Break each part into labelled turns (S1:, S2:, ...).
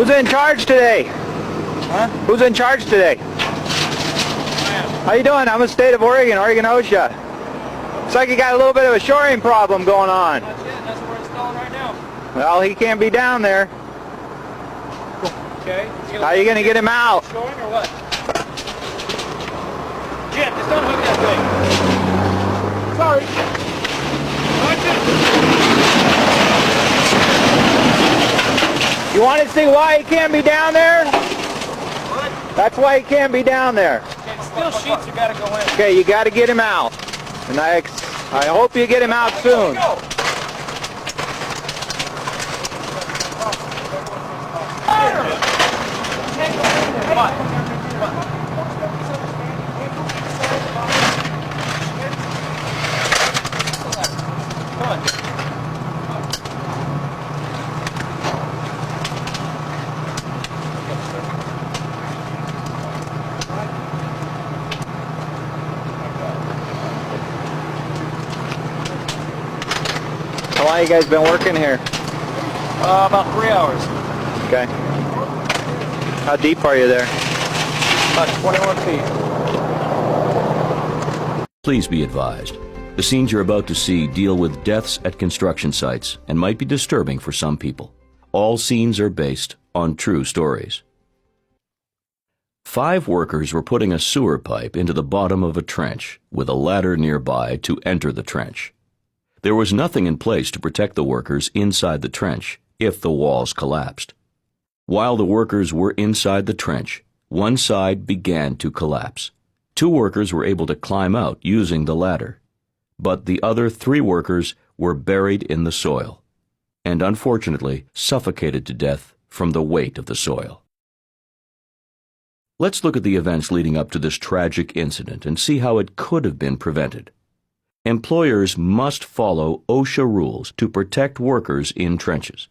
S1: Who's in charge today?
S2: Huh?
S1: Who's in charge today? How you doing? I'm in the state of Oregon, Oregon OSHA. Looks like you got a little bit of a shoring problem going on.
S2: That's it. That's what we're installing right now.
S1: Well, he can't be down there.
S2: Okay.
S1: How are you going to get him out?
S2: Shoring or what? Jim, just don't hook that thing. Sorry. Watch it.
S1: You want to see why he can't be down there?
S2: What?
S1: That's why he can't be down there.
S2: Okay, still sheets you gotta go in.
S1: Okay, you got to get him out. And I hope you get him out soon.
S2: Go. Come on. Come on. Come on.
S1: How long you guys been working here?
S2: About 3 hours.
S1: Okay. How deep are you there?
S2: About 21 feet.
S3: Please be advised, the scenes you're about to see deal with deaths at construction sites and might be disturbing for some people. All scenes are based on true stories. 5 workers were putting a sewer pipe into the bottom of a trench with a ladder nearby to enter the trench. There was nothing in place to protect the workers inside the trench if the walls collapsed. While the workers were inside the trench, one side began to collapse. 2 workers were able to climb out using the ladder, but the other 3 workers were buried in the soil and unfortunately suffocated to death from the weight of the soil. Let's look at the events leading up to this tragic incident and see how it could have been prevented. Employers must follow OSHA rules to protect workers in trenches.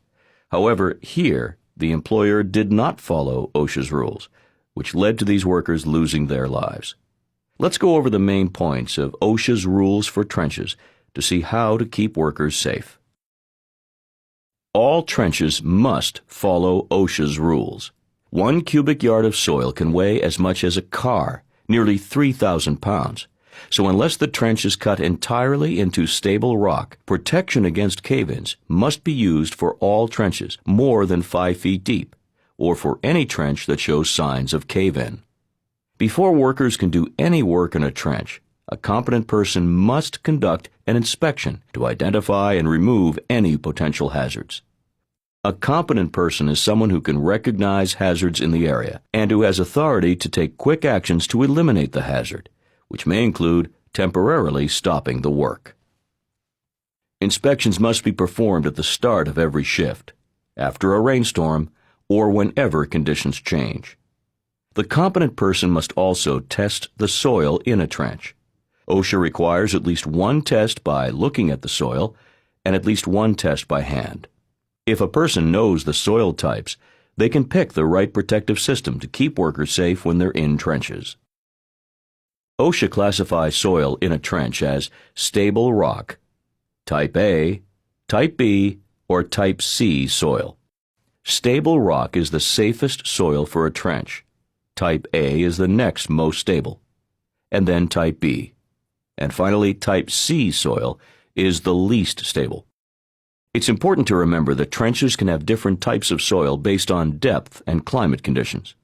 S3: However, here, the employer did not follow OSHA's rules, which led to these workers losing their lives. Let's go over the main points of OSHA's rules for trenches to see how to keep workers safe. All trenches must follow OSHA's rules. 1 cubic yard of soil can weigh as much as a car, nearly 3,000 pounds. So unless the trench is cut entirely into stable rock, protection against cave-ins must be used for all trenches more than 5 feet deep, or for any trench that shows signs of cave-in. Before workers can do any work in a trench, a competent person must conduct an inspection to identify and remove any potential hazards. A competent person is someone who can recognize hazards in the area and who has authority to take quick actions to eliminate the hazard, which may include temporarily stopping the work. Inspections must be performed at the start of every shift, after a rainstorm, or whenever conditions change. The competent person must also test the soil in a trench. OSHA requires at least 1 test by looking at the soil and at least 1 test by hand. If a person knows the soil types, they can pick the right protective system to keep workers safe when they're in trenches. OSHA classifies soil in a trench as stable rock, Type A, Type B, or Type C soil. Stable rock is the safest soil for a trench. Type A is the next most stable, and then Type B. And finally, Type C soil is the least stable. It's important to remember that trenches can have different types of soil based on depth and climate conditions.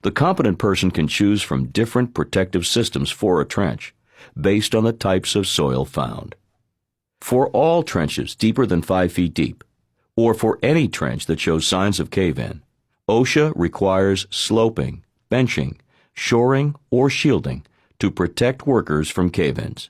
S3: The competent person can choose from different protective systems for a trench, based on the types of soil found. For all trenches deeper than 5 feet deep, or for any trench that shows signs of cave-in, OSHA requires sloping, benching, shoring, or shielding to protect workers from cave-ins.